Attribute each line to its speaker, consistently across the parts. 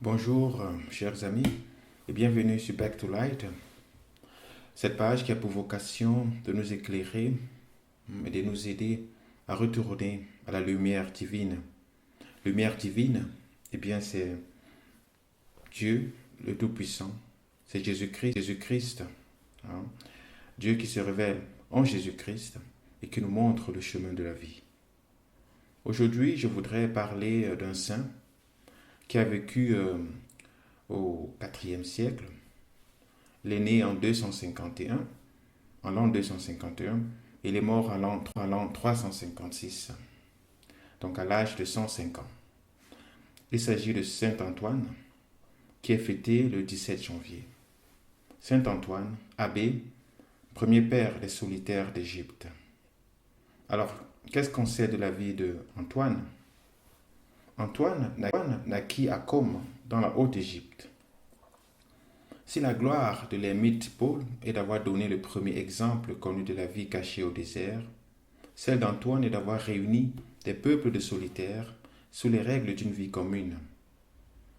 Speaker 1: Bonjour, chers amis, et bienvenue sur Back to Light. Cette page qui a pour vocation de nous éclairer et de nous aider à retourner à la lumière divine. Lumière divine, eh bien, c'est Dieu, le Tout-Puissant. C'est Jésus-Christ, hein. Dieu qui se révèle en Jésus-Christ et qui nous montre le chemin de la vie. Aujourd'hui, je voudrais parler d'un saint qui a vécu au IVe siècle. Il est né en 251, en l'an 251, et il est mort en l'an 356, donc à l'âge de 105 ans. Il s'agit de Saint Antoine, qui est fêté le 17 janvier. Saint Antoine, abbé, premier père des solitaires d'Égypte. Alors, qu'est-ce qu'on sait de la vie d'Antoine? Antoine naquit à Com, dans la Haute-Égypte. Si la gloire de l'ermite Paul est d'avoir donné le premier exemple connu de la vie cachée au désert, celle d'Antoine est d'avoir réuni des peuples de solitaires sous les règles d'une vie commune.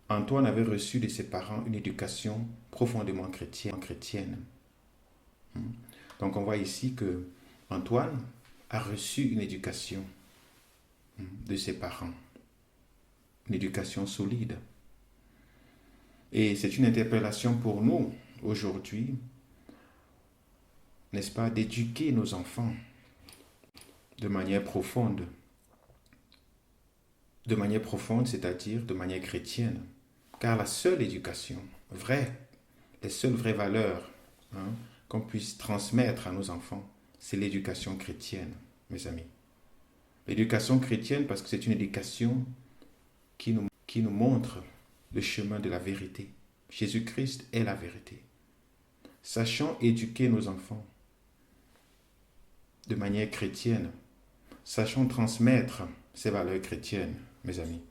Speaker 1: Antoine avait reçu de ses parents une éducation profondément chrétienne. Donc on voit ici que Antoine a reçu une éducation de ses parents, une éducation solide. Et c'est une interpellation pour nous aujourd'hui, n'est-ce pas, d'éduquer nos enfants de manière profonde. De manière profonde, c'est-à-dire de manière chrétienne. Car la seule éducation vraie, les seules vraies valeurs qu'on puisse transmettre à nos enfants, c'est l'éducation chrétienne, mes amis. L'éducation chrétienne parce que c'est une éducation qui nous montre le chemin de la vérité. Jésus-Christ est la vérité. Sachons éduquer nos enfants de manière chrétienne. Sachons transmettre ces valeurs chrétiennes, mes amis.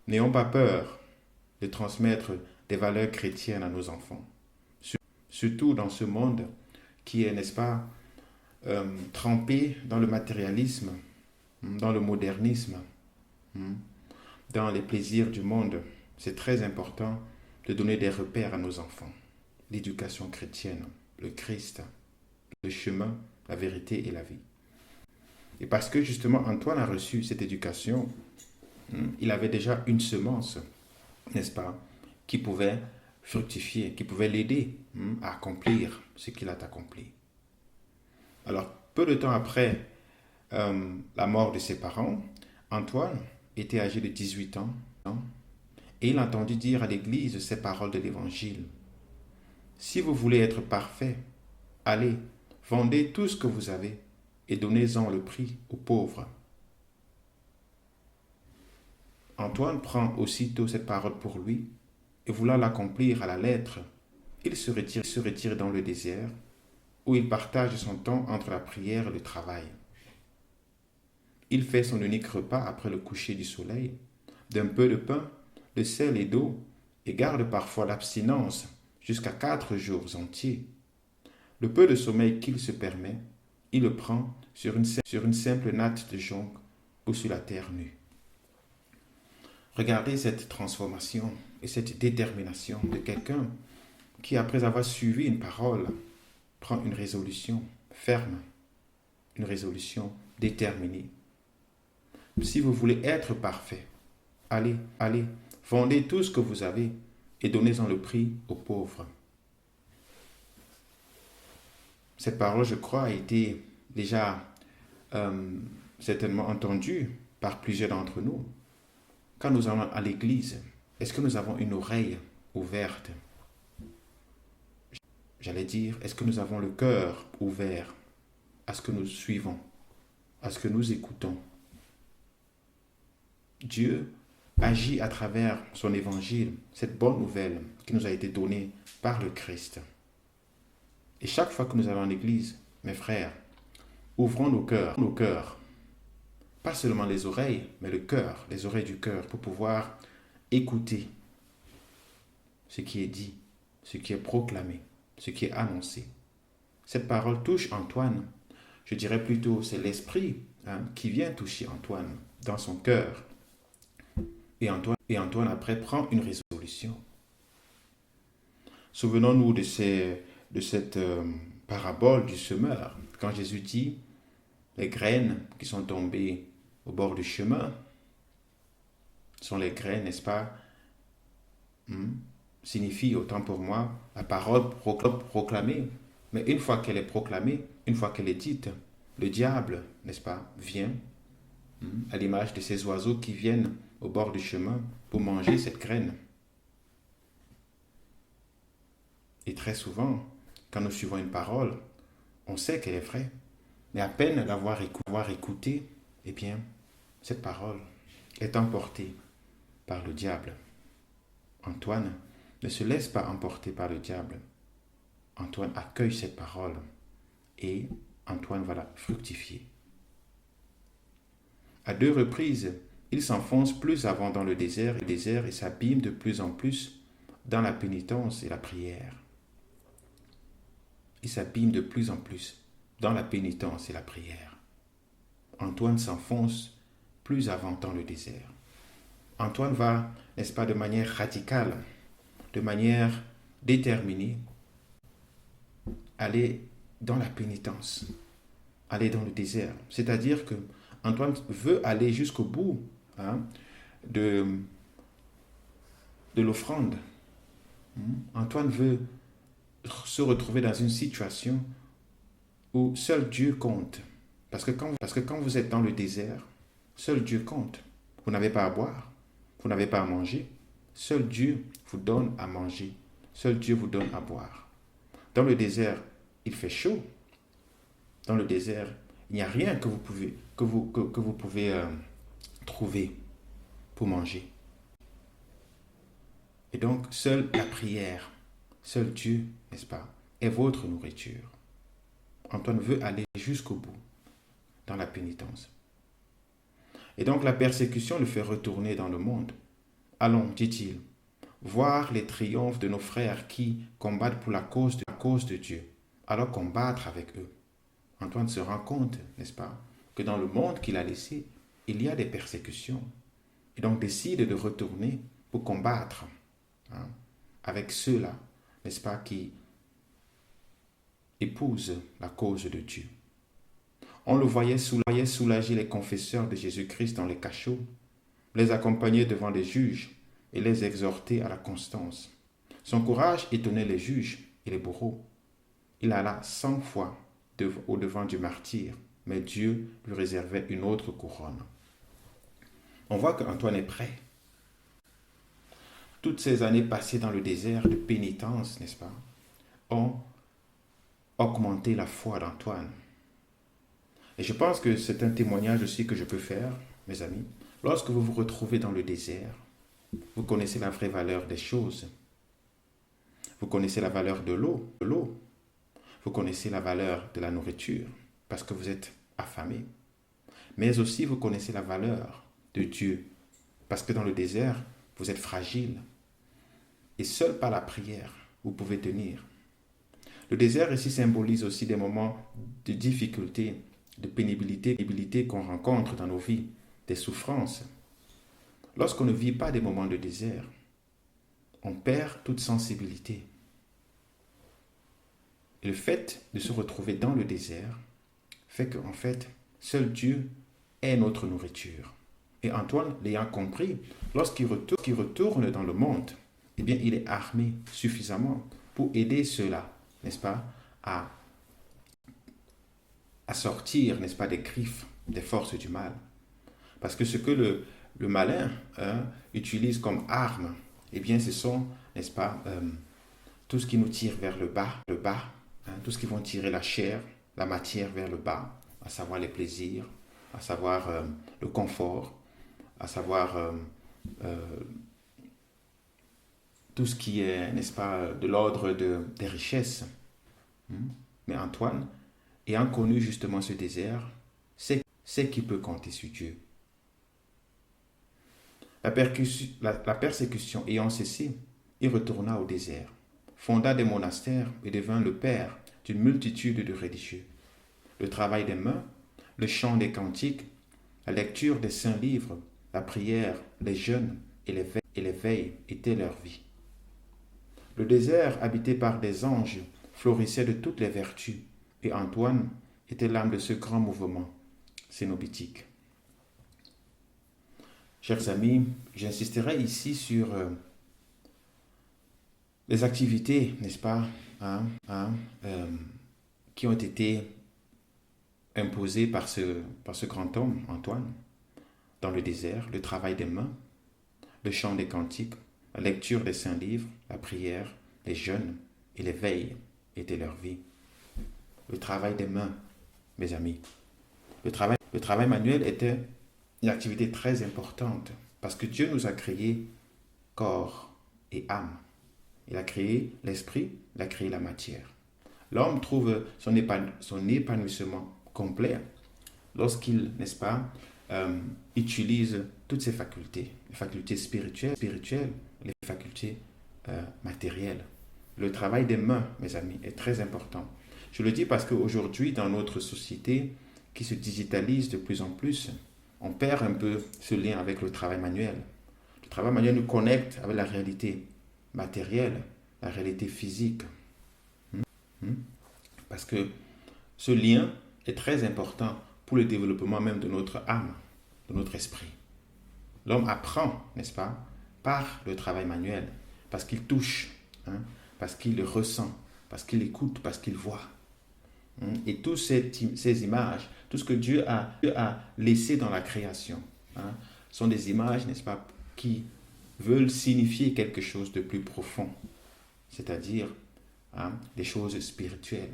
Speaker 1: N'ayons pas peur de transmettre des valeurs chrétiennes à nos enfants. Surtout dans ce monde qui est, n'est-ce pas, trempé dans le matérialisme, dans le modernisme, dans les plaisirs du monde. C'est très important de donner des repères à nos enfants. L'éducation chrétienne, le Christ, le chemin, la vérité et la vie. Et parce que justement Antoine a reçu cette éducation, il avait déjà une semence, n'est-ce pas, qui pouvait fructifier, qui pouvait l'aider à accomplir ce qu'il a accompli. Alors, peu de temps après la mort de ses parents, Antoine était âgé de 18 ans, et il entendit dire à l'Église ces paroles de l'Évangile. Si vous voulez être parfait, allez, vendez tout ce que vous avez et donnez-en le prix aux pauvres. Antoine prend aussitôt cette parole pour lui et voulant l'accomplir à la lettre, il se retire dans le désert où il partage son temps entre la prière et le travail. Il fait son unique repas après le coucher du soleil, d'un peu de pain, de sel et d'eau, et garde parfois l'abstinence jusqu'à 4 jours entiers. Le peu de sommeil qu'il se permet, il le prend sur une simple natte de jonc ou sur la terre nue. Regardez cette transformation et cette détermination de quelqu'un qui, après avoir suivi une parole, prend une résolution ferme, une résolution déterminée. Si vous voulez être parfait, allez, vendez tout ce que vous avez et donnez-en le prix aux pauvres. Cette parole, je crois, a été déjà certainement entendue par plusieurs d'entre nous. Quand nous allons à l'église, est-ce que nous avons une oreille ouverte? J'allais dire, est-ce que nous avons le cœur ouvert à ce que nous suivons, à ce que nous écoutons? Dieu agit à travers son évangile, cette bonne nouvelle qui nous a été donnée par le Christ. Et chaque fois que nous allons à l'église, mes frères, ouvrons nos cœurs, pas seulement les oreilles, mais le cœur, les oreilles du cœur, pour pouvoir écouter ce qui est dit, ce qui est proclamé, ce qui est annoncé. Cette parole touche Antoine. Je dirais plutôt, c'est l'esprit qui vient toucher Antoine dans son cœur. Et Et Antoine, après, prend une résolution. Souvenons-nous de cette parabole du semeur. Quand Jésus dit, les graines qui sont tombées au bord du chemin sont les graines, n'est-ce pas, signifie autant pour moi la parole proclamée. Mais une fois qu'elle est proclamée, une fois qu'elle est dite, le diable, n'est-ce pas, vient à l'image de ces oiseaux qui viennent au bord du chemin pour manger cette graine. Et très souvent, quand nous suivons une parole, on sait qu'elle est vraie, mais à peine l'avoir écoutée, eh bien, cette parole est emportée par le diable. Antoine ne se laisse pas emporter par le diable. Antoine accueille cette parole et Antoine va la fructifier. À 2 reprises, il s'enfonce plus avant dans le désert et s'abîme de plus en plus dans la pénitence et la prière. Il s'abîme de plus en plus dans la pénitence et la prière. Antoine s'enfonce plus avant dans le désert. Antoine va, n'est-ce pas, de manière radicale, de manière déterminée, aller dans la pénitence, aller dans le désert. C'est-à-dire que Antoine veut aller jusqu'au bout de l'offrande. Antoine veut se retrouver dans une situation où seul Dieu compte. Parce que quand vous êtes dans le désert, seul Dieu compte. Vous n'avez pas à boire, vous n'avez pas à manger. Seul Dieu vous donne à manger. Seul Dieu vous donne à boire. Dans le désert, il fait chaud. Dans le désert, il n'y a rien que vous pouvez trouver pour manger. Et donc, seule la prière, seul Dieu, n'est-ce pas, est votre nourriture. Antoine veut aller jusqu'au bout dans la pénitence. Et donc, la persécution le fait retourner dans le monde. Allons, dit-il, voir les triomphes de nos frères qui combattent pour la cause de Dieu. Alors combattre avec eux. Antoine se rend compte, n'est-ce pas, que dans le monde qu'il a laissé, il y a des persécutions. Et donc décide de retourner pour combattre avec ceux-là, n'est-ce pas, qui épousent la cause de Dieu. On le voyait soulager les confesseurs de Jésus-Christ dans les cachots, les accompagner devant les juges et les exhorter à la constance. Son courage étonnait les juges et les bourreaux. Il alla 100 fois au devant du martyr, mais Dieu lui réservait une autre couronne. On voit qu'Antoine est prêt. Toutes ces années passées dans le désert de pénitence, n'est-ce pas, ont augmenté la foi d'Antoine. Et je pense que c'est un témoignage aussi que je peux faire, mes amis. Lorsque vous vous retrouvez dans le désert, vous connaissez la vraie valeur des choses. Vous connaissez la valeur de l'eau. Vous connaissez la valeur de la nourriture parce que vous êtes affamé. Mais aussi vous connaissez la valeur de Dieu parce que dans le désert, vous êtes fragile. Et seul par la prière, vous pouvez tenir. Le désert ici symbolise aussi des moments de difficulté, de pénibilité qu'on rencontre dans nos vies, des souffrances. Lorsqu'on ne vit pas des moments de désert, on perd toute sensibilité. Et le fait de se retrouver dans le désert fait qu'en fait, seul Dieu est notre nourriture. Et Antoine, l'ayant compris, lorsqu'il retourne dans le monde, eh bien, il est armé suffisamment pour aider ceux-là, n'est-ce pas, à sortir, n'est-ce pas, des griffes, des forces du mal. Parce que ce que le malin utilise comme arme, eh bien, ce sont, n'est-ce pas, tout ce qui nous tire vers le bas, tout ce qui vont tirer la chair, la matière vers le bas, à savoir les plaisirs, à savoir le confort, à savoir tout ce qui est, n'est-ce pas, de l'ordre des richesses. Mais Antoine, ayant connu justement ce désert, sait qu'il peut compter sur Dieu. La persécution ayant cessé, il retourna au désert, fonda des monastères et devint le père d'une multitude de religieux. Le travail des mains, le chant des cantiques, la lecture des saints livres, la prière, les jeûnes et l'éveil étaient leur vie. Le désert, habité par des anges, florissait de toutes les vertus, et Antoine était l'âme de ce grand mouvement cénobitique. Chers amis, j'insisterai ici sur les activités, n'est-ce pas, qui ont été imposées par ce grand homme, Antoine, dans le désert, le travail des mains, le chant des cantiques, la lecture des saints livres, la prière, les jeûnes et les veilles étaient leur vie. Le travail des mains, mes amis. Le travail manuel était une activité très importante parce que Dieu nous a créé corps et âme. Il a créé l'esprit, il a créé la matière. L'homme trouve son épanouissement complet lorsqu'il, n'est-ce pas, utilise toutes ses facultés, les facultés spirituelles, les facultés matérielles. Le travail des mains, mes amis, est très important. Je le dis parce qu'aujourd'hui, dans notre société qui se digitalise de plus en plus, on perd un peu ce lien avec le travail manuel. Le travail manuel nous connecte avec la réalité matérielle, la réalité physique. Parce que ce lien est très important pour le développement même de notre âme, de notre esprit. L'homme apprend, n'est-ce pas, par le travail manuel, parce qu'il touche, parce qu'il ressent, parce qu'il écoute, parce qu'il voit. Et toutes ces images, tout ce que Dieu a laissé dans la création, sont des images, n'est-ce pas, qui veulent signifier quelque chose de plus profond, c'est-à-dire des choses spirituelles.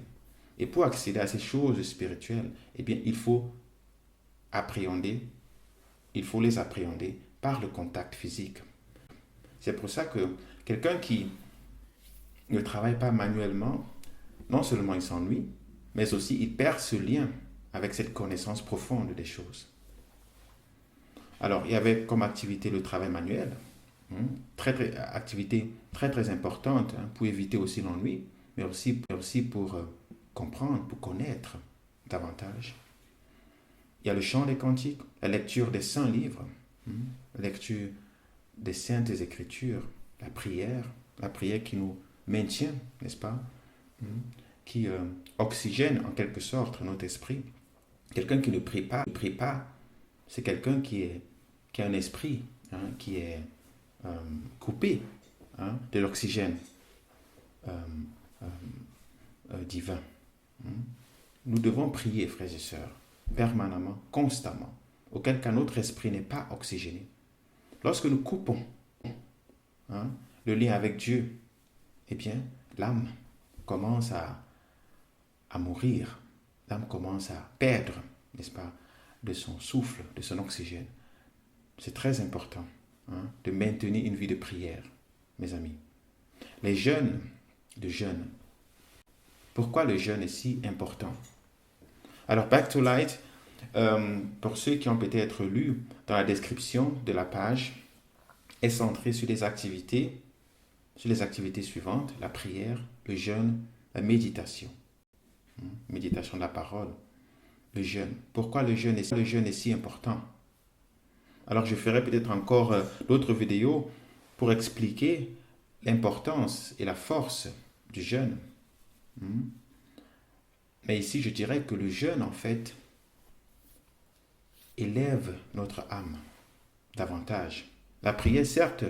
Speaker 1: Et pour accéder à ces choses spirituelles, eh bien, il faut les appréhender par le contact physique. C'est pour ça que quelqu'un qui ne travaille pas manuellement, non seulement il s'ennuie, mais aussi il perd ce lien avec cette connaissance profonde des choses. Alors, il y avait comme activité le travail manuel, activité très très importante pour éviter aussi l'ennui, mais aussi pour comprendre, pour connaître davantage. Il y a le chant des cantiques, la lecture des saints livres, la lecture des saintes écritures, la prière qui nous maintient, n'est-ce pas, qui oxygène en quelque sorte notre esprit. Quelqu'un qui ne prie pas, c'est quelqu'un qui a un esprit qui est coupé de l'oxygène divin. Nous devons prier, frères et sœurs, permanemment, constamment, auquel cas notre esprit n'est pas oxygéné. Lorsque nous coupons le lien avec Dieu, eh bien, l'âme commence à mourir. L'âme commence à perdre, n'est-ce pas, de son souffle, de son oxygène. C'est très important de maintenir une vie de prière, mes amis. Les jeûnes, de jeûne. Pourquoi le jeûne est si important? Alors, Back to Light, pour ceux qui ont peut-être lu dans la description de la page, est centré sur les activités suivantes, la prière, le jeûne, la méditation. Méditation de la parole, le jeûne. Pourquoi le jeûne est si important? Alors, je ferai peut-être encore d'autres vidéos pour expliquer l'importance et la force du jeûne. Mais ici, je dirais que le jeûne, en fait, élève notre âme davantage. La prière, certes,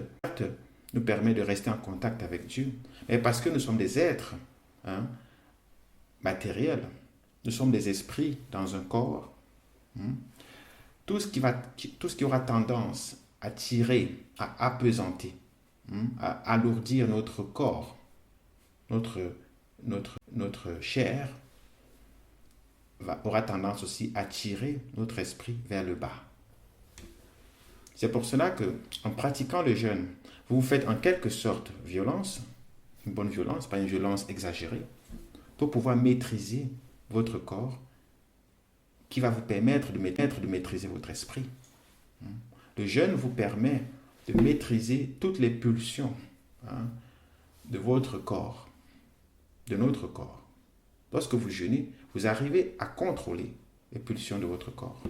Speaker 1: nous permet de rester en contact avec Dieu, mais parce que nous sommes des êtres matériels, nous sommes des esprits dans un corps, tout ce qui aura tendance à tirer, à appesantir, à alourdir notre corps, notre chair, aura tendance aussi à tirer notre esprit vers le bas. C'est pour cela que, en pratiquant le jeûne, vous vous faites en quelque sorte violence, une bonne violence, pas une violence exagérée, pour pouvoir maîtriser votre corps, qui va vous permettre de maîtriser votre esprit. Le jeûne vous permet de maîtriser toutes les pulsions de votre corps, de notre corps. Lorsque vous jeûnez, vous arrivez à contrôler les pulsions de votre corps.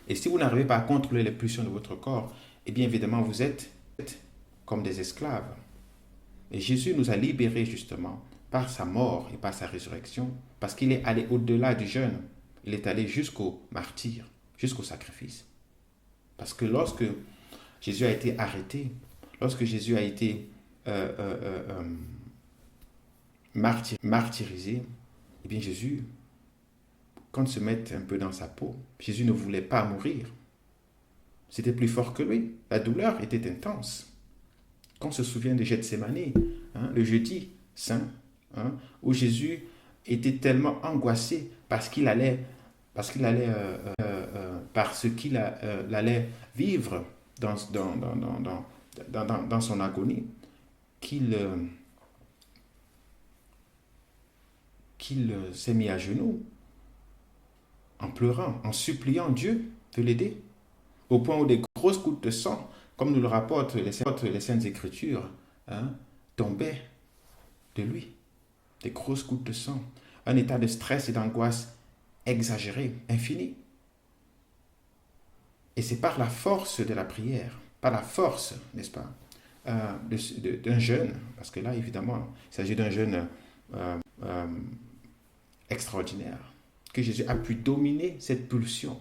Speaker 1: Et si vous n'arrivez pas à contrôler les pulsions de votre corps, eh bien évidemment vous êtes comme des esclaves. Et Jésus nous a libérés justement par sa mort et par sa résurrection, parce qu'il est allé au-delà du jeûne. Il est allé jusqu'au martyr, jusqu'au sacrifice. Parce que lorsque Jésus a été arrêté, lorsque Jésus a été martyrisé, eh bien Jésus, quand on se met un peu dans sa peau, Jésus ne voulait pas mourir. C'était plus fort que lui. La douleur était intense. Quand on se souvient de Gethsémani, le jeudi saint, où Jésus était tellement angoissé parce qu'il allait vivre dans son agonie, qu'il s'est mis à genoux en pleurant, en suppliant Dieu de l'aider, au point où des grosses gouttes de sang, comme nous le rapportent les Saintes Écritures, tombaient de lui. Des grosses gouttes de sang. Un état de stress et d'angoisse exagéré, infini. Et c'est par la force de la prière, par la force, n'est-ce pas, d'un jeûne, parce que là, évidemment, il s'agit d'un jeûne extraordinaire, que Jésus a pu dominer cette pulsion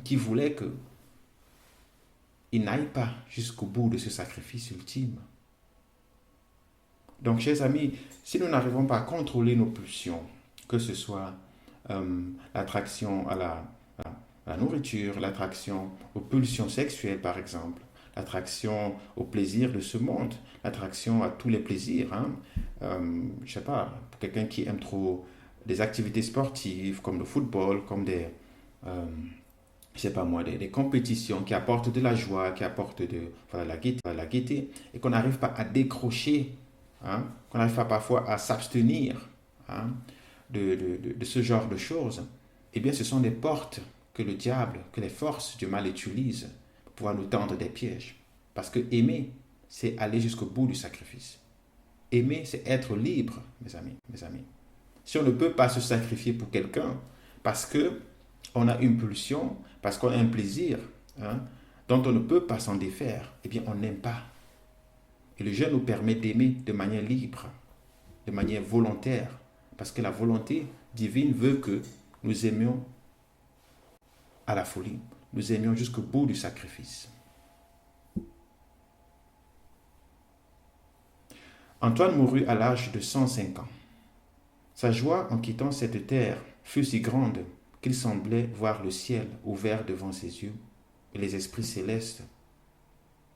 Speaker 1: qui voulait qu'il n'aille pas jusqu'au bout de ce sacrifice ultime. Donc, chers amis, si nous n'arrivons pas à contrôler nos pulsions, que ce soit l'attraction à la nourriture, l'attraction aux pulsions sexuelles, par exemple, l'attraction au plaisir de ce monde, l'attraction à tous les plaisirs. Je ne sais pas, pour quelqu'un qui aime trop des activités sportives comme le football, comme des compétitions qui apportent de la joie, qui apportent la gaieté, et qu'on n'arrive pas à décrocher, qu'on n'arrive pas parfois à s'abstenir de ce genre de choses, eh bien ce sont des portes que le diable, que les forces du mal utilisent pour pouvoir nous tendre des pièges. Parce que aimer, c'est aller jusqu'au bout du sacrifice. Aimer, c'est être libre, mes amis. Si on ne peut pas se sacrifier pour quelqu'un, parce qu'on a une pulsion, parce qu'on a un plaisir, dont on ne peut pas s'en défaire, eh bien on n'aime pas. Et le jeûne nous permet d'aimer de manière libre, de manière volontaire, parce que la volonté divine veut que nous aimions à la folie, nous aimions jusqu'au bout du sacrifice. Antoine mourut à l'âge de 105 ans. Sa joie en quittant cette terre fut si grande qu'il semblait voir le ciel ouvert devant ses yeux et les esprits célestes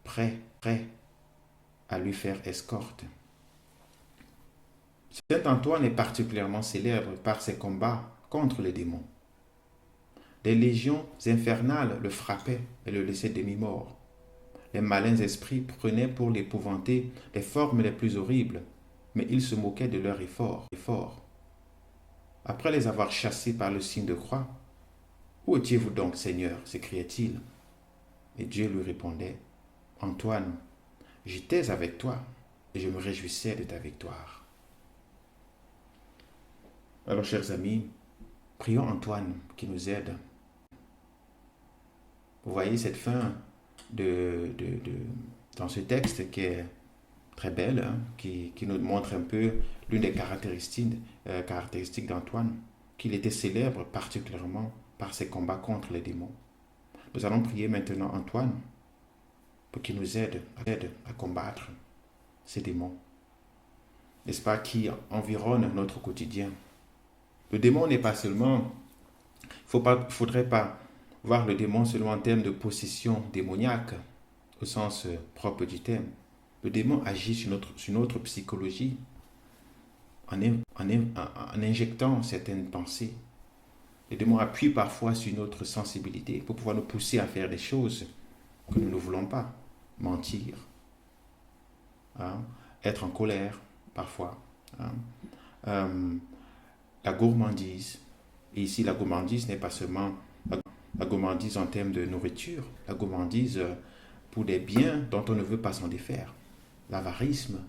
Speaker 1: prêts à lui faire escorte. Saint Antoine est particulièrement célèbre par ses combats contre les démons. Des légions infernales le frappaient et le laissaient demi-mort. Les malins esprits prenaient pour l'épouvanter les formes les plus horribles, mais il se moquait de leur effort. Après les avoir chassés par le signe de croix, « Où étiez-vous donc, Seigneur » s'écriait-il. Et Dieu lui répondait, « Antoine, j'étais avec toi et je me réjouissais de ta victoire. » Alors, chers amis, prions Antoine qui nous aide. Vous voyez cette fin dans ce texte qui est très belle, qui nous montre un peu l'une des caractéristiques d'Antoine, qu'il était célèbre particulièrement par ses combats contre les démons. Nous allons prier maintenant Antoine pour qu'il nous aide à combattre ces démons, n'est-ce pas, qui environnent notre quotidien. Le démon n'est pas seulement, il ne faudrait pas voir le démon seulement en termes de possession démoniaque, au sens propre du terme. Le démon agit sur notre psychologie en injectant certaines pensées. Le démon appuie parfois sur notre sensibilité pour pouvoir nous pousser à faire des choses que nous ne voulons pas. Mentir, être en colère parfois, la gourmandise. Et ici, la gourmandise n'est pas seulement la gourmandise en termes de nourriture, la gourmandise pour des biens dont on ne veut pas s'en défaire, l'avarisme,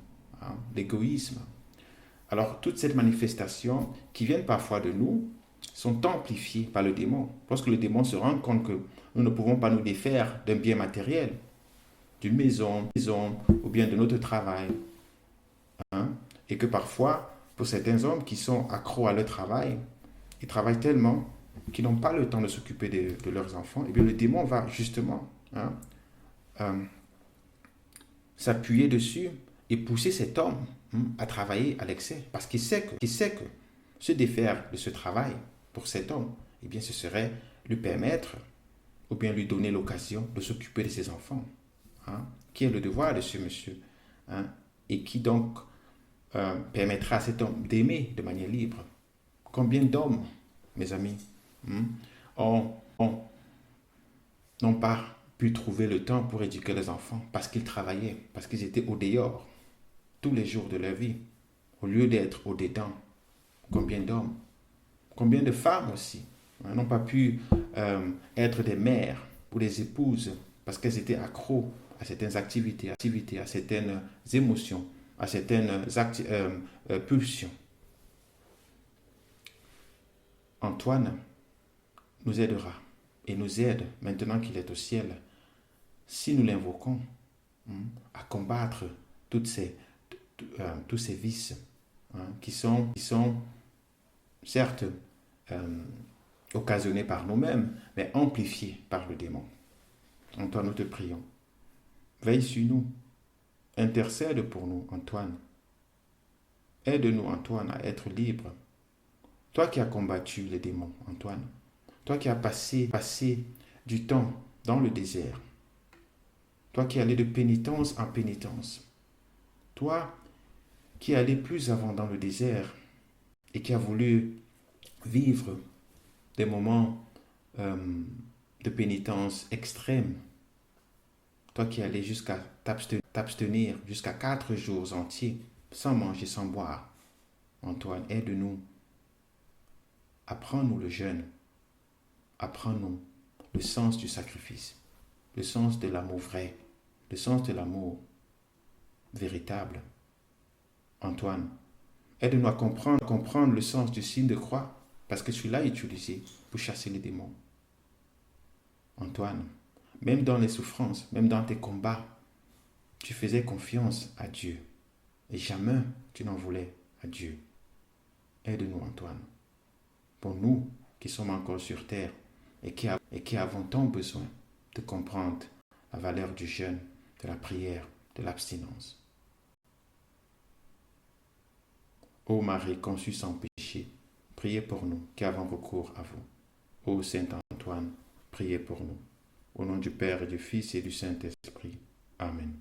Speaker 1: l'égoïsme. Alors, toutes ces manifestations qui viennent parfois de nous sont amplifiées par le démon. Lorsque le démon se rend compte que nous ne pouvons pas nous défaire d'un bien matériel, d'une maison, ou bien de notre travail. Hein? Et que parfois, pour certains hommes qui sont accros à leur travail, ils travaillent tellement qu'ils n'ont pas le temps de s'occuper de leurs enfants, et bien le démon va justement euh, s'appuyer dessus et pousser cet homme à travailler à l'excès. Parce qu'il sait que se défaire de ce travail pour cet homme, eh bien ce serait lui permettre ou bien lui donner l'occasion de s'occuper de ses enfants, qui est le devoir de ce monsieur, et qui donc permettra à cet homme d'aimer de manière libre. Combien d'hommes, mes amis, n'ont pas pu trouver le temps pour éduquer les enfants parce qu'ils travaillaient, parce qu'ils étaient au dehors tous les jours de leur vie, au lieu d'être au dedans. Combien d'hommes, combien de femmes aussi n'ont pas pu être des mères ou des épouses parce qu'elles étaient accros à certaines activités, à certaines émotions, à certaines pulsions. Antoine nous aidera et nous aide maintenant qu'il est au ciel si nous l'invoquons à combattre tous ces vices qui sont certes occasionnés par nous-mêmes, mais amplifiés par le démon. Antoine, nous te prions. Veille sur nous. Intercède pour nous, Antoine. Aide-nous, Antoine, à être libres. Toi qui as combattu les démons, Antoine. Toi qui as passé du temps dans le désert. Toi qui es allé de pénitence en pénitence. Toi qui es allé plus avant dans le désert et qui a voulu vivre des moments de pénitence extrême. Toi qui es allé jusqu'à t'abstenir jusqu'à 4 jours entiers, sans manger, sans boire. Antoine, aide-nous. Apprends-nous le jeûne. Apprends-nous le sens du sacrifice, le sens de l'amour vrai, le sens de l'amour véritable. Antoine, aide-nous à comprendre le sens du signe de croix, parce que tu l'as utilisé pour chasser les démons. Antoine, même dans les souffrances, même dans tes combats, tu faisais confiance à Dieu. Et jamais tu n'en voulais à Dieu. Aide-nous, Antoine. Pour nous qui sommes encore sur terre et qui avons tant besoin de comprendre la valeur du jeûne, de la prière, de l'abstinence. Ô Marie conçue sans péché, priez pour nous qui avons recours à vous. Ô Saint Antoine, priez pour nous. Au nom du Père et du Fils et du Saint-Esprit. Amen.